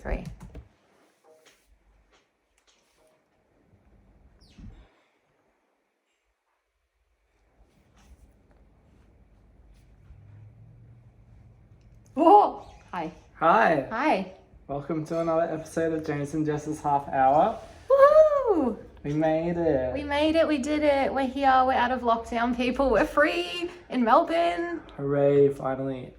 3. Oh, hi. Hi. Hi. Welcome to another episode of James and Jess's Half Hour. Woohoo! We made it. We made it. We did it. We're here. We're out of lockdown, people. We're free in Melbourne. Hooray, finally.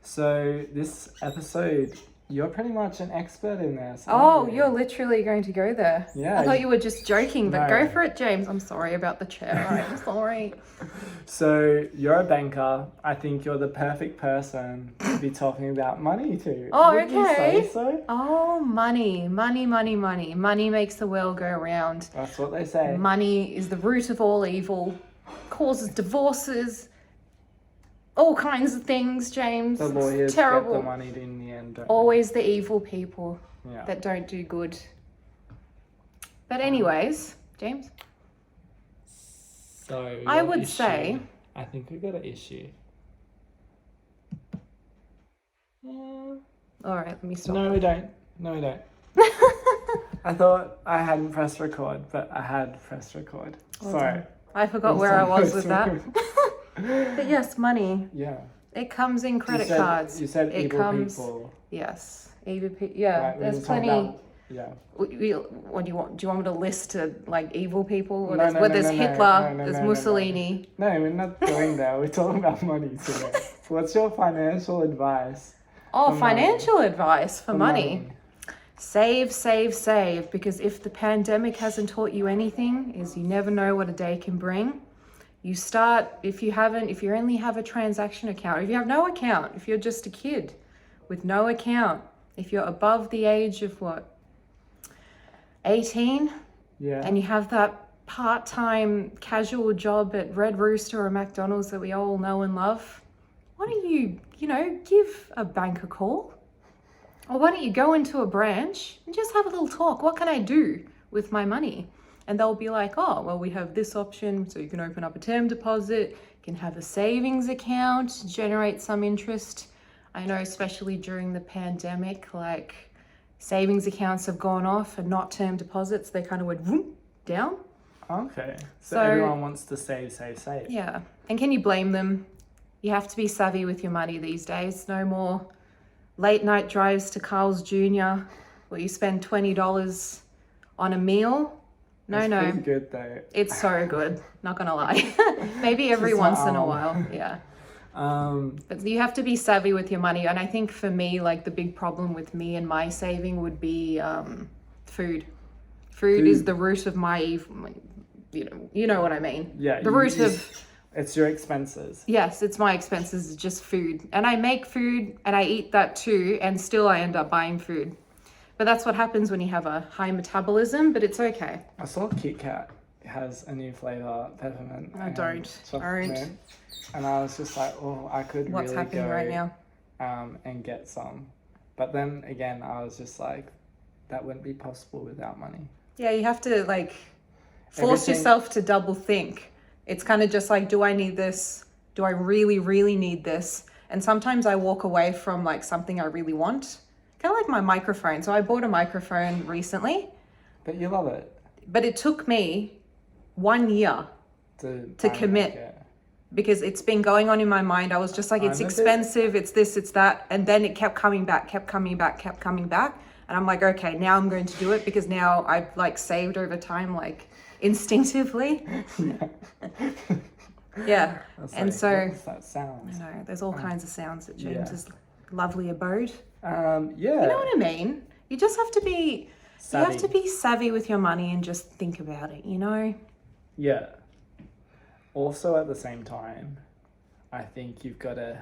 So this episode, you're pretty much an expert in this. Oh, you're literally going to go there. Yeah. I thought you were just joking, but No. go for it, James. I'm sorry about the chair. I'm sorry. So you're a banker. I think you're the perfect person to be talking about money to. Oh, Wouldn't you okay. say so? Oh, money. Money makes the world go round. That's what they say. Money is the root of all evil, causes divorces, all kinds of things, James. The lawyers It's terrible. get the money in the end, don't Always the evil people Yeah. that don't do good. But anyways, James, So I your would issue- say, I think we got an issue. all right, let me stop. No, we don't. I thought I hadn't pressed record, but I had pressed record. Well Sorry. done. I forgot I'm where I was so with that. sorry. But yes, money. Yeah. It comes in credit you said, cards. You said It evil comes- people. Yes, evil people. Yeah, Right, we there's were talking plenty. about- yeah. What do you want? Do you want me to list like evil people? No, There's, no, well, no, there's no, no, Hitler, no, there's no, no. Mussolini. No, we're not doing that. We're talking about money today. What's your financial advice? Oh, For money. financial advice for money. Save, save, save. Because if the pandemic hasn't taught you anything, is you never know what a day can bring. You start, if you only have a transaction account, if you have no account, if you're just a kid with no account, if you're above the age of 18, Yeah. and you have that part-time casual job at Red Rooster or McDonald's that we all know and love, why don't you, give a bank a call? Or why don't you go into a branch and just have a little talk? What can I do with my money? And they'll be like, oh, well, we have this option. So you can open up a term deposit, you can have a savings account, generate some interest. I know, especially during the pandemic, like savings accounts have gone off and not term deposits. They kind of went whoop, down. Okay. So So- everyone wants to save, save, save. Yeah. And can you blame them? You have to be savvy with your money these days. No more late night drives to Carl's Jr. where you spend $20 on a meal. No, It's no. pretty good though. It's so good. Not gonna lie. Maybe every Just once my in a arm. while. Yeah. Um, But you have to be savvy with your money. And I think for me, like the big problem with me and my saving would be food. Food is the root of my, you know what I mean. yeah. The root of, It's your expenses. yes, it's my expenses, it's just food. And I make food and I eat that too. And still I end up buying food. But that's what happens when you have a high metabolism, but it's okay. I saw Kit Kat has a new flavor, peppermint. I and don't. chocolate Aren't. mint. And I was just like, oh, I could What's really happening go right now? and get some. But then again, I was just like, that wouldn't be possible without money. Yeah, you have to like force Everything- yourself to double think. It's kind of just like, do I need this? Do I really, really need this? And sometimes I walk away from like something I really want. Kind of like my microphone. So I bought a microphone recently, But you love it. but it took me 1 year To commit. it. because it's been going on in my mind. I was just like, it's I'm a bit- expensive, it's this, it's that. And then it kept coming back. And I'm like, okay, now I'm going to do it because now I've like saved over time, like instinctively. Yeah. That's And like, so- what's that sound? I know, there's all kinds of sounds at yeah. James's lovely abode. Yeah. You know what I mean? You just have to be, Savvy. you have to be savvy with your money and just think about it, you know? Yeah. Also, at the same time, I think you've got to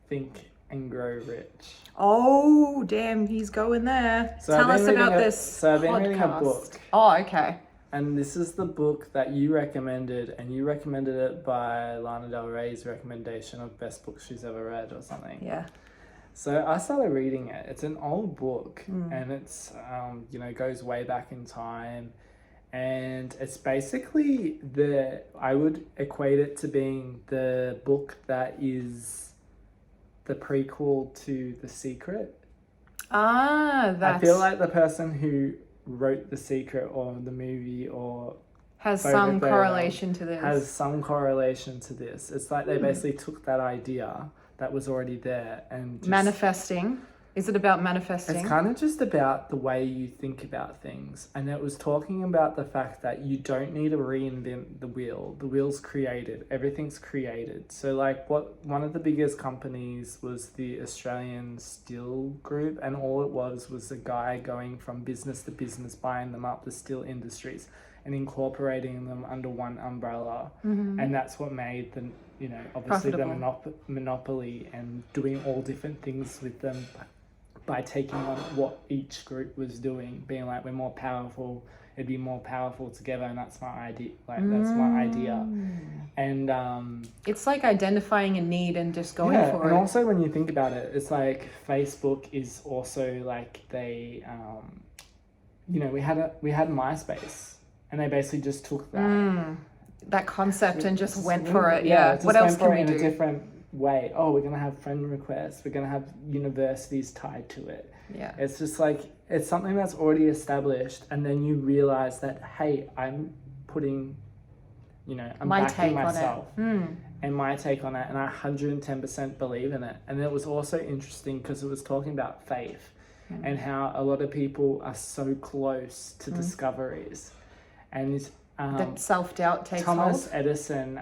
think and grow rich. Oh, damn, he's going there. So Tell I've us been about reading this So I've been reading a podcast. book, Oh, okay. and this is the book that you recommended, and you recommended it by Lana Del Rey's recommendation of best book she's ever read or something. Yeah. So I started reading it. It's an old book, and it's goes way back in time, and it's basically I would equate it to being the book that is the prequel to The Secret. Ah, I feel like the person who wrote The Secret or the movie or has both some of them correlation to this. has some correlation to this. It's like they basically took that idea that was already there and just, Manifesting. Is it about manifesting? it's kind of just about the way you think about things. And it was talking about the fact that you don't need to reinvent the wheel. The wheel's created. Everything's created. So like one of the biggest companies was the Australian Steel Group, and all it was a guy going from business to business, buying them up, the steel industries, and incorporating them under one umbrella. And that's what made them, you know, obviously Profitable. the monopoly, and doing all different things with them by taking on what each group was doing, being like, we're more powerful, it'd be more powerful together, and that's my idea. That's my idea. And It's like identifying a need and just going for and it. also when you think about it, it's like Facebook is also like they, you know, we had MySpace, and they basically just took That concept and just went for it. just What else went for can it we in do? a different way. Oh, we're gonna have friend requests. We're gonna have universities tied to it. Yeah. It's just like, it's something that's already established, and then you realize that, hey, I'm putting, you know, I'm My backing take on it. myself and my take on it, and I 110% believe in it. And it was also interesting because it was talking about faith and how a lot of people are so close to discoveries, and That self-doubt takes Thomas hold. Edison,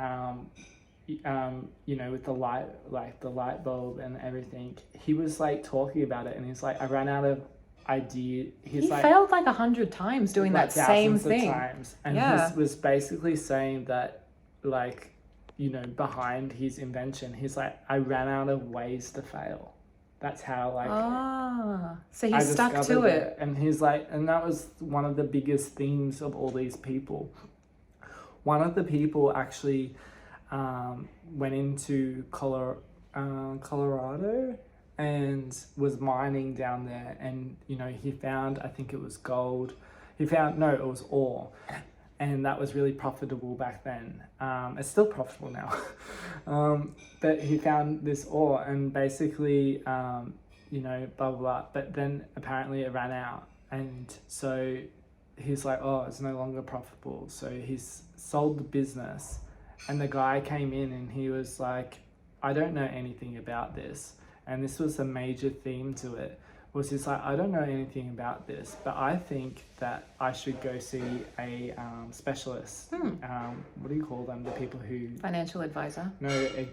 you know, with the light bulb and everything, he was like talking about it, and he's like, I ran out of idea. He like failed like 100 times doing like that same thousands of thing. times, and Yeah. he was basically saying that, like, you know, behind his invention, he's like, I ran out of ways to fail. That's how, like, So he I stuck to discovered it. And he's like, and that was one of the biggest themes of all these people. One of the people actually went into Colorado and was mining down there, and you know, he found, I think it was gold. It was ore, and that was really profitable back then. It's still profitable now. But he found this ore, and basically, you know, blah, blah, blah. But then apparently it ran out. And so he's like, oh, it's no longer profitable. So he's sold the business. And the guy came in and he was like, I don't know anything about this. And this was a major theme to it. Was he's like, I don't know anything about this, but I think that I should go see a specialist. What do you call them? The people who... Financial advisor. No, a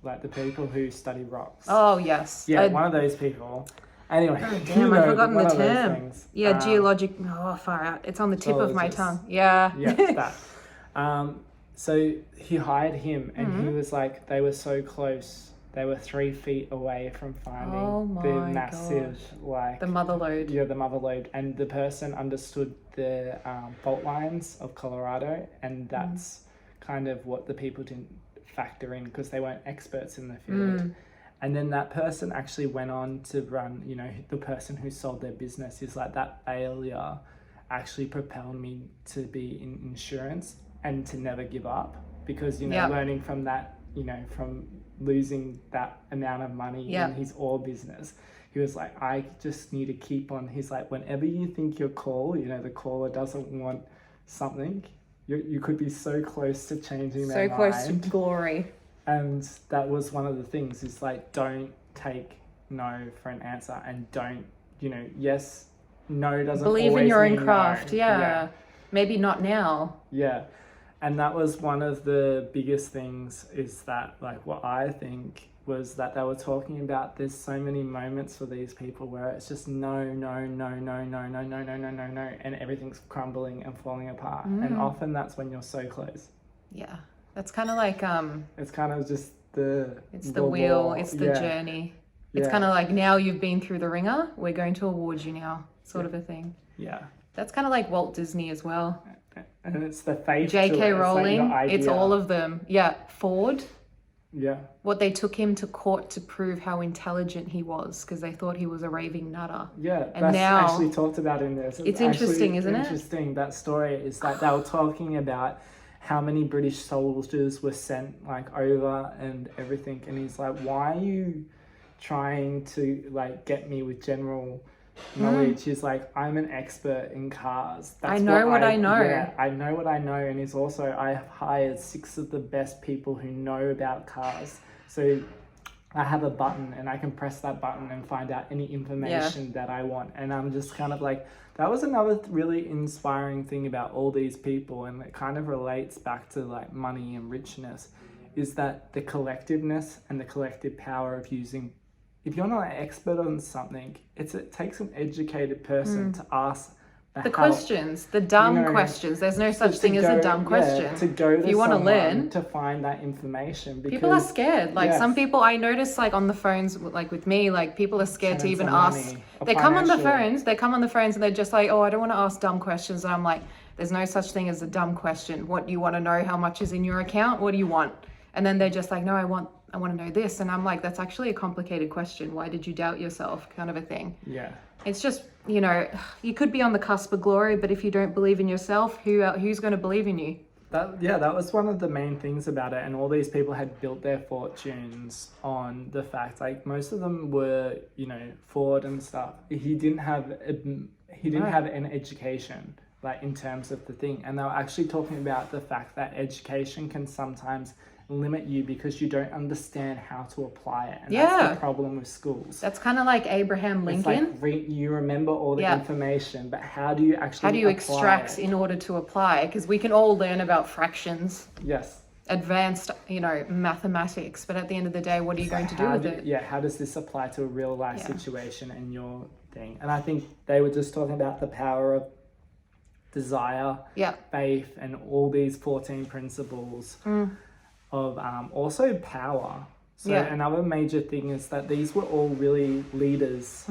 like the people who study rocks. Oh, yes. Yeah, one of those people. Anyway. Oh, damn, I've forgotten the one of those term. things. Yeah, geologic... Oh, far out. It's on the tip of my Geologist. tongue. Yeah. Yeah, that. So he hired him, and he was like, they were so close. They were 3 feet away from finding the massive, like... The mother lode. Yeah, the mother lode. And the person understood the fault lines of Colorado, and that's kind of what the people didn't factor in because they weren't experts in the field. And then that person actually went on to run, you know, the person who sold their business is like, that failure actually propelled me to be in insurance and to never give up, because, you know, learning from that, you know, from losing that amount of money in his ore business, he was like, I just need to keep on. He's like, whenever you think your call, you know, the caller doesn't want something, you could be so close to changing their mind. So close to glory. And that was one of the things, is like, don't take no for an answer, and don't, you know, yes, no doesn't Believe always in your own mean craft. no. Yeah. Maybe not now. Yeah. And that was one of the biggest things, is that, like, what I think was that they were talking about, there's so many moments for these people where it's just no, no, no, no, no, no, no, no, no, no, no, and everything's crumbling and falling apart. And often that's when you're so close. Yeah. That's kind of like... It's kind of just the... It's the wheel, it's the journey. It's kind of like, now you've been through the ringer, we're going to award you now, sort of a thing. Yeah. That's kind of like Walt Disney as well. And it's the faith. J.K. to it. Rowling, it's, like, it's all of them. Yeah, Ford. Yeah. What they took him to court to prove how intelligent he was, because they thought he was a raving nutter. Yeah, and that's now actually talked about in this. It's interesting, isn't it? Interesting. That story is that they were talking about how many British soldiers were sent, like, over and everything. And he's like, why are you trying to like get me with general knowledge. He's like, I'm an expert in cars. I know what I know. Yeah, I know what I know. And he's also, I have hired 6 of the best people who know about cars. So I have a button and I can press that button and find out any information that I want. And I'm just kind of like, that was another really inspiring thing about all these people. And it kind of relates back to like money and richness, is that the collectiveness and the collective power of using, if you're not an expert on something, it takes an educated person to ask the questions, the dumb questions. There's no such thing as a dumb question. To go to if you want to learn, to find that information. Because people are scared. Like some people I notice, like on the phones, like with me, like people are scared to even ask. They come on the phones and they're just like, oh, I don't want to ask dumb questions. And I'm like, there's no such thing as a dumb question. What do you want to know? How much is in your account? What do you want? And then they're just like, no, I want to know this. And I'm like, that's actually a complicated question. Why did you doubt yourself? Kind of a thing. Yeah. It's just, you know, you could be on the cusp of glory, but if you don't believe in yourself, who's going to believe in you? That was one of the main things about it. And all these people had built their fortunes on the fact, like most of them were, you know, Ford and stuff. He didn't have an education, like in terms of the thing. And they were actually talking about the fact that education can sometimes limit you because you don't understand how to apply it. And that's the problem with schools. That's kind of like Abraham Lincoln. It's like you remember all the information, but how do you actually extract in order to apply? Because we can all learn about fractions. Yes. Advanced, you know, mathematics, but at the end of the day, what are you going to do with it? Yeah, how does this apply to a real life situation and your thing? And I think they were just talking about the power of desire, faith, and all these 14 principles of also power. So another major thing is that these were all really leaders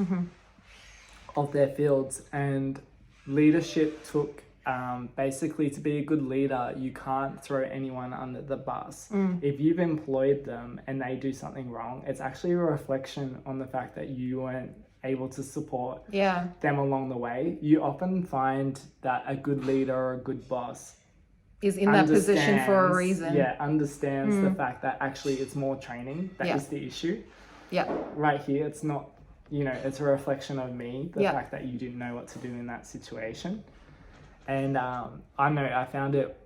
of their fields, and leadership took basically, to be a good leader, you can't throw anyone under the bus. If you've employed them and they do something wrong, it's actually a reflection on the fact that you weren't able to support them along the way. You often find that a good leader or a good boss is in that position for a reason. Understands the fact that actually it's more training that is the issue. Right here, it's not, you know, it's a reflection of me, the fact that you didn't know what to do in that situation. And I know I found it,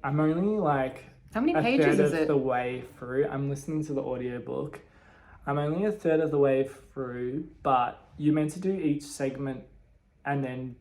I'm only like how many pages is it? The way through. I'm listening to the audiobook. I'm only a third of the way through, but you're meant to do each segment and then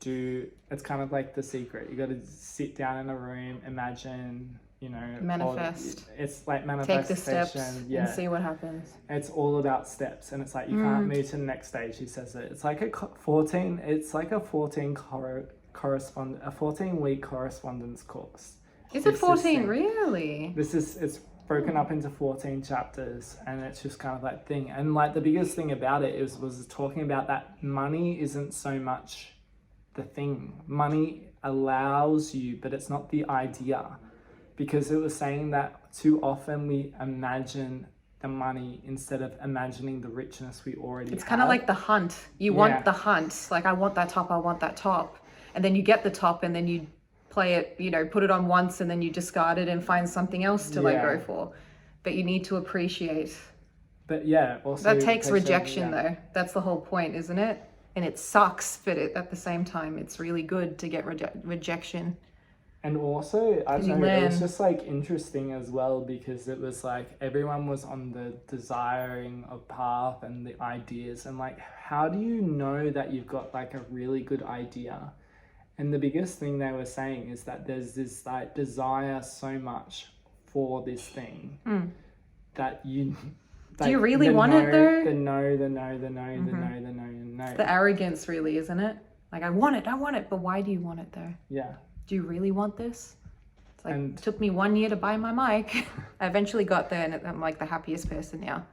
it's kind of like The Secret. You got to sit down in a room, imagine, you know, manifest. It's like manifestation. Take the steps and see what happens. It's all about steps, and it's like you can't move to the next stage. He says it. It's like a 14-week correspondence course. Is it 14 really? It's broken up into 14 chapters, and it's just kind of that thing. And like the biggest thing about it was talking about that money isn't so much the thing. Money allows you, but it's not the idea, because it was saying that too often we imagine the money instead of imagining the richness we already have. It's kind of like the hunt. You want the hunt. Like, I want that top, I want that top. And then you get the top, and then you play it, you know, put it on once, and then you discard it and find something else to like go for. But you need to appreciate. But also that takes rejection though. That's the whole point, isn't it? And it sucks, but at the same time, it's really good to get rejection. And also, I don't know, it was just like interesting as well, because it was like everyone was on the desiring of path and the ideas, and like, how do you know that you've got like a really good idea? And the biggest thing they were saying is that there's this like desire so much for this thing that you... Like, do you really want it though? The no. The arrogance really, isn't it? Like, I want it, but why do you want it though? Yeah. Do you really want this? It's like, it took me 1 year to buy my mic. I eventually got there, and I'm like the happiest person now.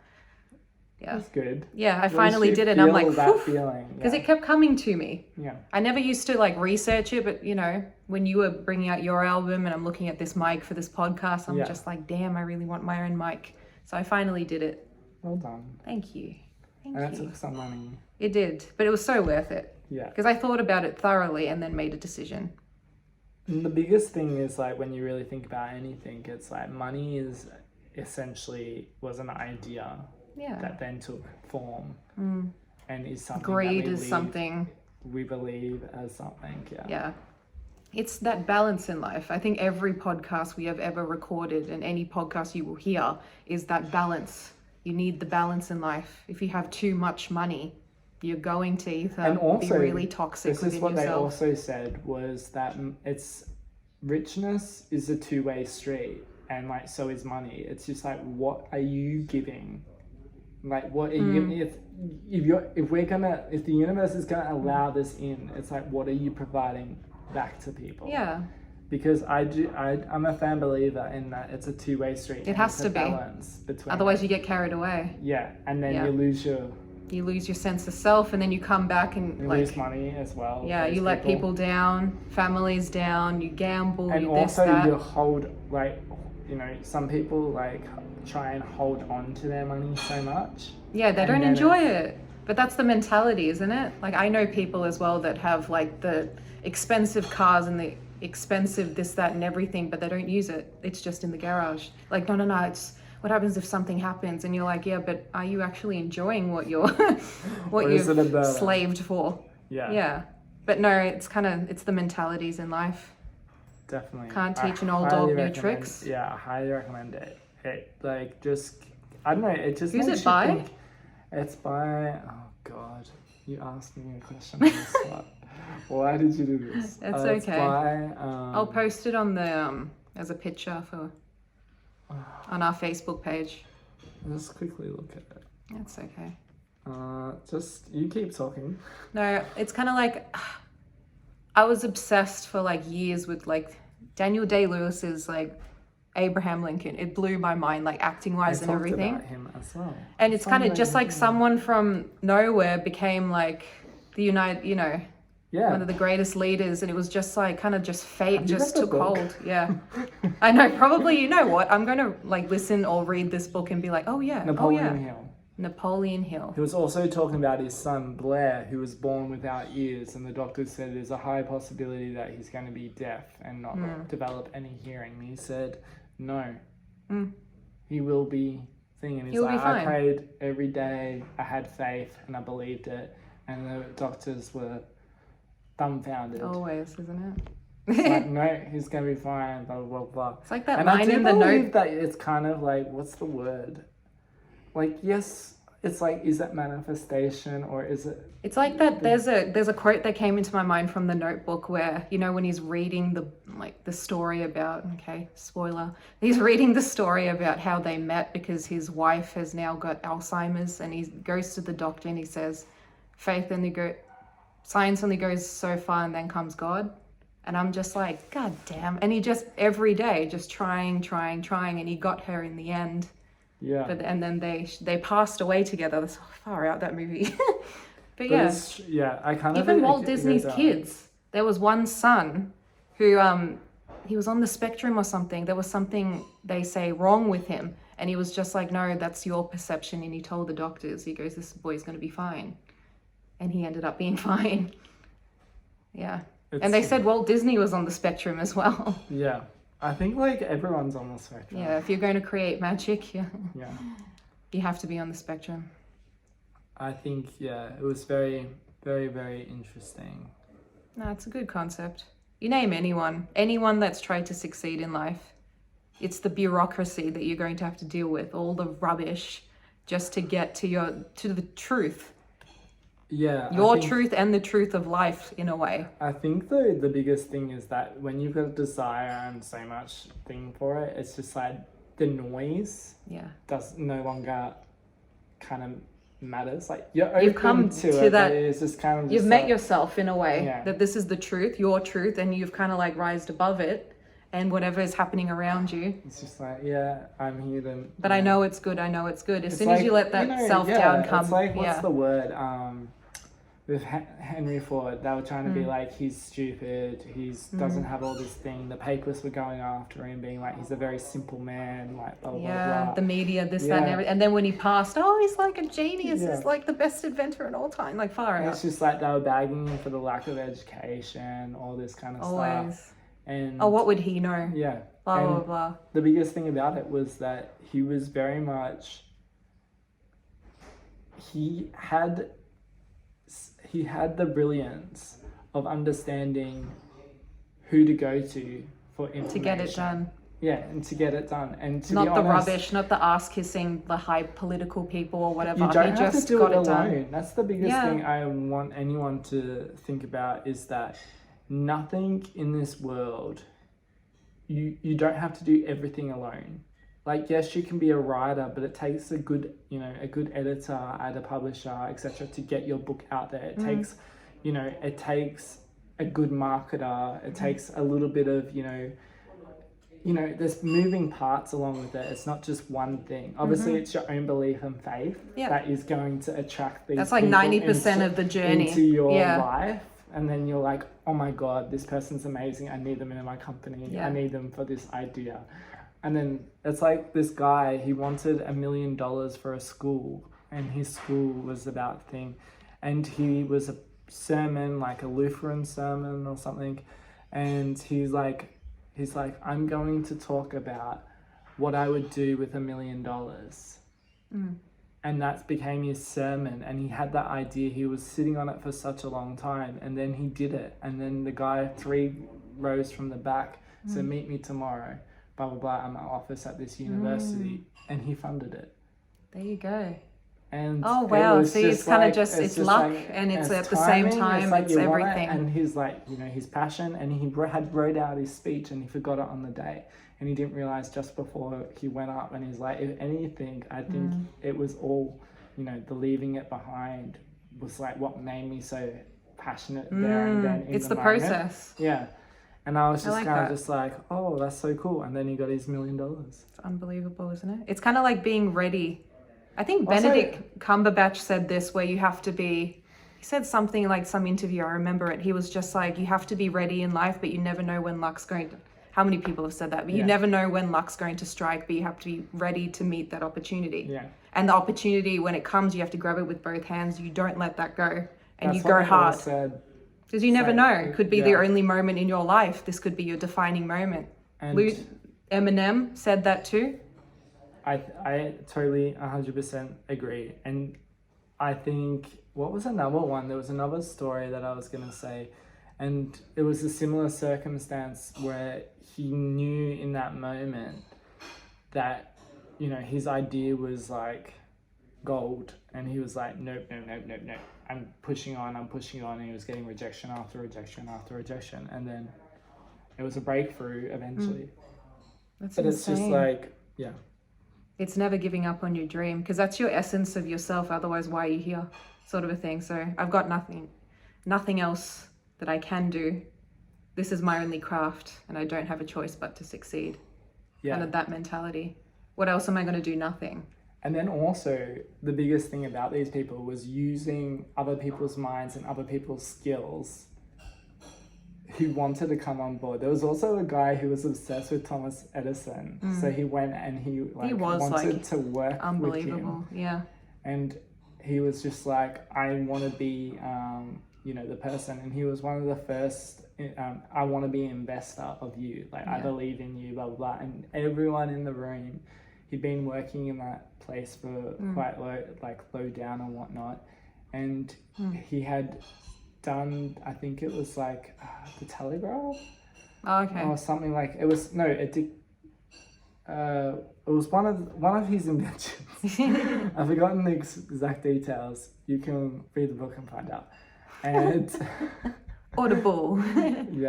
Yeah. That's good. Yeah, I finally did it, and I'm like, that feeling. Because it kept coming to me. Yeah. I never used to like research it, but you know, when you were bringing out your album and I'm looking at this mic for this podcast, I'm just like, damn, I really want my own mic. So I finally did it. Well done. Thank you. And that took some money. It did, but it was so worth it. Yeah. Because I thought about it thoroughly and then made a decision. And the biggest thing is like, when you really think about anything, it's like money is essentially was an idea Yeah. that then took form and is something Greed that is something. we believe as something. Yeah. It's that balance in life. I think every podcast we have ever recorded and any podcast you will hear is that balance. You need the balance in life. If you have too much money, you're going to either And also, be really toxic this within is what yourself. they also said was that it's richness is a two-way street, and like so is money. It's just like, what are you giving? Like, what are you giving? If the universe is gonna allow this in, it's like, what are you providing back to people? Yeah. Because I'm a fan believer in that it's a two-way street. It has to be. Balance between. Otherwise you get carried away. Yeah, and then Yeah. you lose your sense of self, and then you come back and you like lose money as well. Yeah, you let people down, families down, you gamble, and you also this, that. you hold like, you know, some people like try and hold on to their money so much. Yeah, they and don't then enjoy it. But that's the mentality, isn't it? Like, I know people as well that have like the expensive cars and the expensive this, that, and everything, but they don't use it. It's just in the garage. Like, no, it's what happens if something happens? And you're like, yeah, but are you actually enjoying what you're what you've slaved for? Yeah. But no, it's the mentalities in life. Definitely. Can't teach an old dog new tricks. Yeah, I highly recommend it. It like just, I don't know, it just Who's makes it you by? think. It's by, oh God, you asked me a question on the spot. Why did you do this? It's It's okay. by, I'll post it on the as a picture on our Facebook page. Just quickly look at it. That's okay. Just, you keep talking. No, it's kind of like, I was obsessed for like years with like Daniel Day-Lewis's like Abraham Lincoln. It blew my mind, like acting wise and everything. About him as well. And it's kind of just like someone from nowhere became like one of the greatest leaders, and it was just like kind of just fate just took hold. Yeah. I know, probably, you know what? I'm going to like listen or read this book and be like, oh yeah. Napoleon Hill. Napoleon Hill. He was also talking about his son Blair, who was born without ears, and the doctor said there's a high possibility that he's going to be deaf and not develop any hearing. And he said, no, he will be singing. He's like, I prayed every day, I had faith, and I believed it. And the doctors were dumbfounded. Always, isn't it? It's like, no, he's going to be fine, blah, blah, blah. It's like that and line in the note. That it's kind of like, what's the word? Like, yes, it's like, is that manifestation or is it? It's like that. There's a quote that came into my mind from The Notebook where, you know, when he's reading the story about, okay, spoiler, he's reading the story about how they met because his wife has now got Alzheimer's, and he goes to the doctor and he says, science only goes so far and then comes God. And I'm just like, God damn. And he just every day just trying, and he got her in the end. Yeah. And then they passed away together. That's far out, that movie. But yeah, I kind of even Walt Disney's kids. There was one son who he was on the spectrum or something. There was something they say wrong with him, and he was just like, no, that's your perception. And he told the doctors, he goes, this boy's going to be fine, and he ended up being fine. Yeah. And they said Walt Disney was on the spectrum as well. Yeah. I think like everyone's on the spectrum. Yeah, if you're going to create magic, yeah, you have to be on the spectrum. I think, yeah, it was very, very, very interesting. No, it's a good concept. You name anyone that's tried to succeed in life, it's the bureaucracy that you're going to have to deal with, all the rubbish, just to get to the truth. Yeah. Your truth and the truth of life, in a way. I think the biggest thing is that when you've got a desire and so much thing for it, it's just like the noise does no longer kind of matters. Like you've come to it, that it's just kind of just you've met yourself in a way that this is the truth, your truth, and you've kind of like rised above it and whatever is happening around you. It's just like, yeah, I'm here then. But I know it's good. As soon as you let that self-doubt come. It's like, what's the word? With Henry Ford, they were trying to be like, he's stupid, doesn't have all this thing. The papers were going after him, being like, he's a very simple man, like blah, blah, blah. The media, that, and everything. And then when he passed, he's like a genius. He's like the best inventor in all time, like far out. It's just like they were bagging him for the lack of education, all this kind of stuff. And what would he know? Yeah. Blah, blah, blah. The biggest thing about it was that he was very much he had the brilliance of understanding who to go to for information. To get it done. Yeah, and to get it done. And to Not be the honest, rubbish, not the ass kissing, the high political people or whatever. you don't He have just to do got it it done. alone. That's the biggest Yeah. thing I want anyone to think about, is that nothing in this world, you don't have to do everything alone. Like, yes, you can be a writer, but it takes a good editor and a publisher, etc., to get your book out there. It takes, it takes a good marketer. It takes a little bit of, there's moving parts along with it. It's not just one thing. Obviously, it's your own belief and faith that is going to attract these. That's like people 90% of the journey into your life. And then you're like, oh my God, this person's amazing. I need them in my company. Yeah. I need them for this idea. And then it's like this guy, he wanted $1 million for a school, and his school was about thing. And he was a sermon, like a Lutheran sermon or something. And he's like, I'm going to talk about what I would do with $1 million. And that became his sermon, and he had that idea. He was sitting on it for such a long time, and then he did it. And then the guy 3 rows from the back said, meet me tomorrow, blah, blah, blah, at my office at this university. And he funded it. There you go. And oh, wow. it See, was it's kind of it's luck, like, and it's at the timing, same time, like it's you want everything. it, and his his passion, and he had wrote out his speech, and he forgot it on the day. And he didn't realize just before he went up, and he's like, if anything, I think it was all, the leaving it behind was like what made me so passionate there and then. It's the moment. process. Yeah. And I was just like kind of that. just like, oh, that's so cool. And then he got his $1 million. It's unbelievable, isn't it? It's kind of like being ready. I think Also- Benedict Cumberbatch said this, where you have to be, he said something like, some interview, I remember it. He was just like, you have to be ready in life, but you never know when luck's going to, how many people have said that? But you never know when luck's going to strike, but you have to be ready to meet that opportunity. Yeah. And the opportunity, when it comes, you have to grab it with both hands. You don't let that go. And That's you what go they hard. all said. Because you never So, know. It could be the yeah. only moment in your life. This could be your defining moment. And Eminem said that too. I totally 100% agree. And I think, what was another one? There was another story that I was going to say. And it was a similar circumstance where he knew in that moment that, his idea was like gold. And he was like, nope. I'm pushing on. And he was getting rejection after rejection after rejection. And then it was a breakthrough eventually. That's But insane. it's just like, yeah. It's never giving up on your dream, because that's your essence of yourself. Otherwise, why are you here? Sort of a thing. So I've got nothing else that I can do. This is my only craft, and I don't have a choice but to succeed. Yeah. Kind of that mentality. What else am I going to do? Nothing. And then also, the biggest thing about these people was using other people's minds and other people's skills who wanted to come on board. There was also a guy who was obsessed with Thomas Edison. So he went and he wanted to work with Unbelievable. him. Yeah. And he was just like, I want to be, the person. And he was one of the first, I want to be an investor of you. Like, I believe in you, blah, blah, blah. And everyone in the room, he'd been working in that place for quite low down and whatnot. And he had done, I think it was like the Telegraph Oh, okay. or something like, it was one of his inventions. I've forgotten the exact details. You can read the book and find out. And Audible. he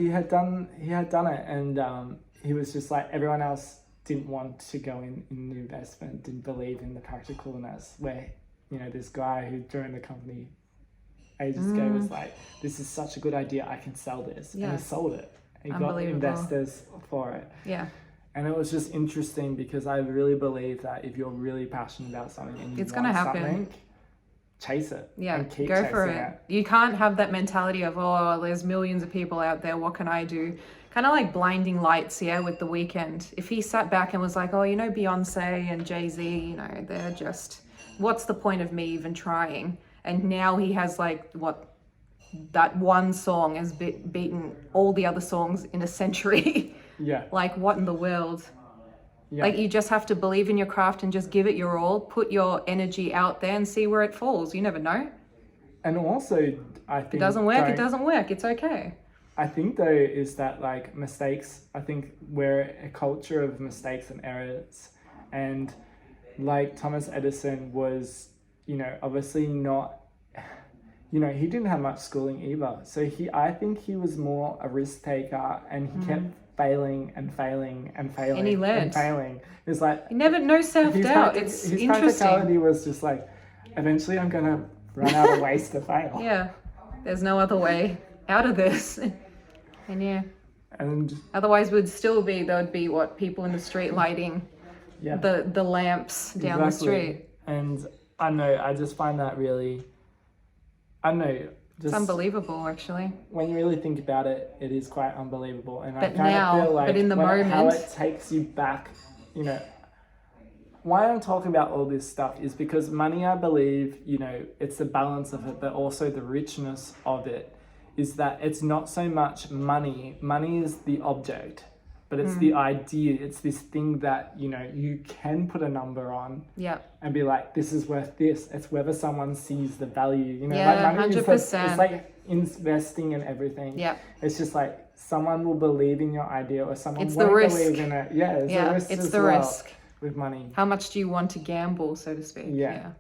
had done it, and he was just like, everyone else didn't want to go in the investment, didn't believe in the practicalness, where this guy who joined the company ages ago was like, this is such a good idea, I can sell this. And he sold it. He got investors for it. Yeah. And it was just interesting, because I really believe that if you're really passionate about something and you It's want gonna happen. something, chase it. Yeah, And keep go for chasing it. You can't have that mentality of, oh, there's millions of people out there, what can I do? Kind of like Blinding Lights, with The Weeknd. If he sat back and was like, oh, Beyonce and Jay-Z, they're just, what's the point of me even trying? And now he has that one song has beaten all the other songs in a century. Yeah. Like, what in the world? Yeah. Like you just have to believe in your craft and just give it your all, put your energy out there and see where it falls. You never know. And also, I think If it doesn't work, it doesn't work. It's okay. I think though is that like mistakes, I think we're a culture of mistakes and errors, and like Thomas Edison was, you know, obviously not, you know, he didn't have much schooling either. So I think he was more a risk taker, and he kept failing and failing and failing And he learned. and failing. It's like No self-doubt. It's his interesting. practicality was just like, eventually I'm gonna run out of ways to fail. Yeah, there's no other way out of this. And yeah, And otherwise there would be what, people in the street lighting yeah, the lamps down the street. And I know, I just find that really, I don't know, It's just unbelievable, actually. when you really think about it, it is quite unbelievable. And I But kind now, of feel like but in the how moment, it takes you back, you know. Why I'm talking about all this stuff is because money, I believe, you know, it's the balance of it, but also the richness of it is that it's not so much money. Money is the object, but it's the idea. It's this thing that, you know, you can put a number on yeah, and be like, this is worth this. It's whether someone sees the value, you know. Yeah, like money is 100%. it's like investing in everything. yeah, It's just like someone will believe in your idea or someone It's the won't risk. believe in it. Yeah, it's yeah. the risk It's as the well risk. with money. How much do you want to gamble, so to speak? Yeah.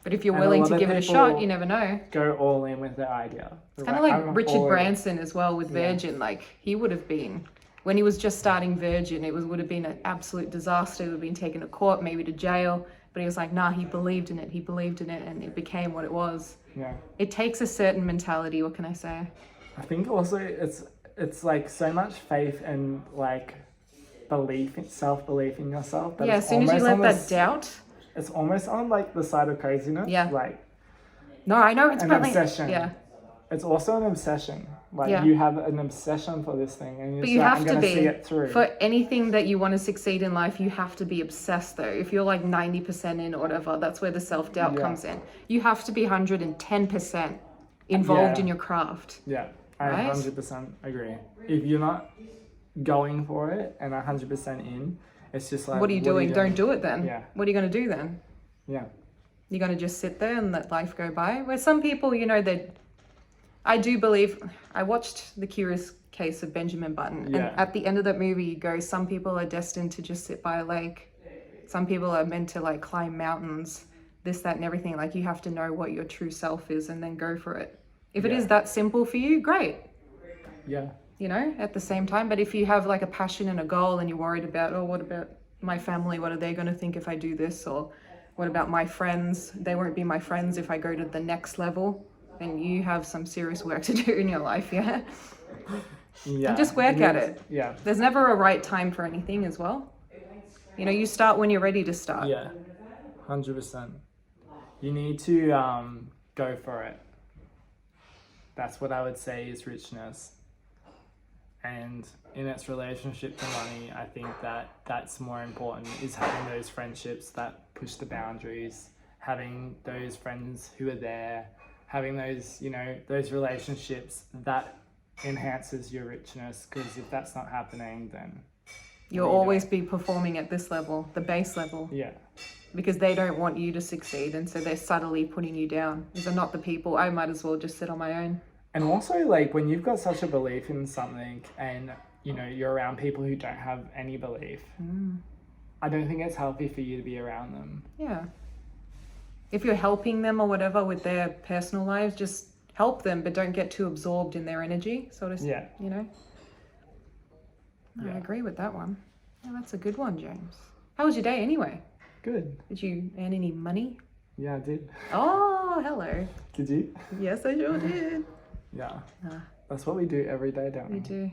But if you're And a willing lot to of give it a people shot, you never know. Go all in with their idea. It's kind of like I'm Richard all in. Branson as well with Virgin. Like he would have been, when he was just starting Virgin, it would have been an absolute disaster. He would have been taken to court, maybe to jail. But he was like, nah, he believed in it. He believed in it, and it became what it was. Yeah. It takes a certain mentality. What can I say? I think also it's like so much faith and like self-belief in yourself. That Yeah, it's as soon as you almost let on that doubt. it's almost on like the side of craziness. Yeah. Like No, I know it's an probably obsession. Yeah, It's also an obsession. Like Yeah. you have an obsession for this thing, and but you're you like, have I'm to gonna see be it through. for anything that you want to succeed in life. You have to be obsessed, though. If you're like 90% in or whatever, that's where the self-doubt Yeah. comes in. You have to be 110% involved Yeah. in your craft. Yeah, I Right? 100% agree. If you're not going for it and 100% in, it's just like, What are you doing? Don't do it then. Yeah. What are you going to do then? Yeah. You're going to just sit there and let life go by? Where some people, you know, I do believe, I watched The Curious Case of Benjamin Button, Yeah. and at the end of that movie, you go, some people are destined to just sit by a lake. Some people are meant to like climb mountains, this, that, and everything. Like you have to know what your true self is and then go for it. If it Yeah. is that simple for you, great. Yeah. You know, at the same time. But if you have like a passion and a goal and you're worried about, oh, what about my family? What are they going to think if I do this? Or what about my friends? They won't be my friends if I go to the next level. And you have some serious work to do in your life, yeah? Yeah. And just work at it. Yeah. There's never a right time for anything as well. You know, you start when you're ready to start. Yeah. 100%. You need to go for it. That's what I would say is richness. And in its relationship to money, I think that that's more important, is having those friendships that push the boundaries, having those friends who are there, having those, you know, those relationships that enhances your richness. Because if that's not happening, then You'll always be performing at this level, the base level, yeah. because they don't want you to succeed. And so they're subtly putting you down. These are not the people. I might as well just sit on my own. And also, like, when you've got such a belief in something and, you know, you're around people who don't have any belief, I don't think it's healthy for you to be around them. Yeah. If you're helping them or whatever with their personal lives, just help them, but don't get too absorbed in their energy, so to speak, Yeah. you know? No, Yeah. I agree with that one. Yeah, that's a good one, James. How was your day anyway? Good. Did you earn any money? Yeah, I did. Oh, hello. Did you? Yes, I sure did. Yeah. Ah. That's what we do every day, don't we? We do.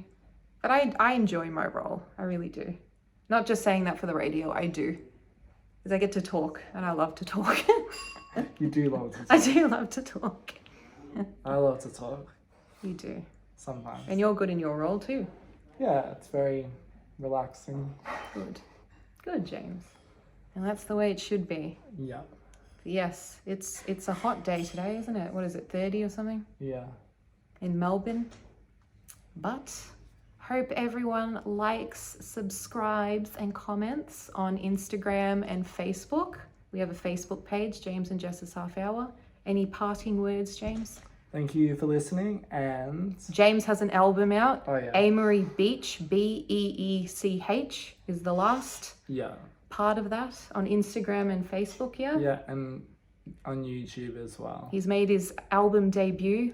But I enjoy my role. I really do. Not just saying that for the radio, I do. Because I get to talk, and I love to talk. You do love to talk. I do love to talk. I love to talk You do. sometimes. And you're good in your role too. Yeah, it's very relaxing. Good. Good, James. And that's the way it should be. Yeah. Yes, it's a hot day today, isn't it? What is it, 30 or something? Yeah. In Melbourne. But Hope everyone likes, subscribes, and comments on Instagram and Facebook. We have a Facebook page, James and Jess's Half Hour. Any parting words, James? Thank you for listening, and James has an album out. oh yeah, Amory Beach, Beech, is the last yeah, part of that on Instagram and Facebook, yeah? yeah, and on YouTube as well. He's made his album debut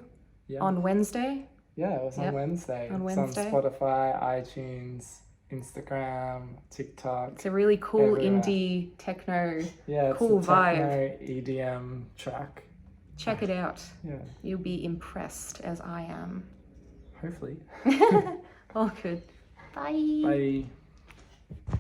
Yeah, on Wednesday. yeah, it was Yep, on Wednesday. on It's Wednesday. on Spotify, iTunes, Instagram, TikTok. It's a really cool Everywhere. indie techno. Yeah, it's Cool a techno EDM track. Check it out. Yeah, You'll be impressed as I am. hopefully. All good. Bye. Bye.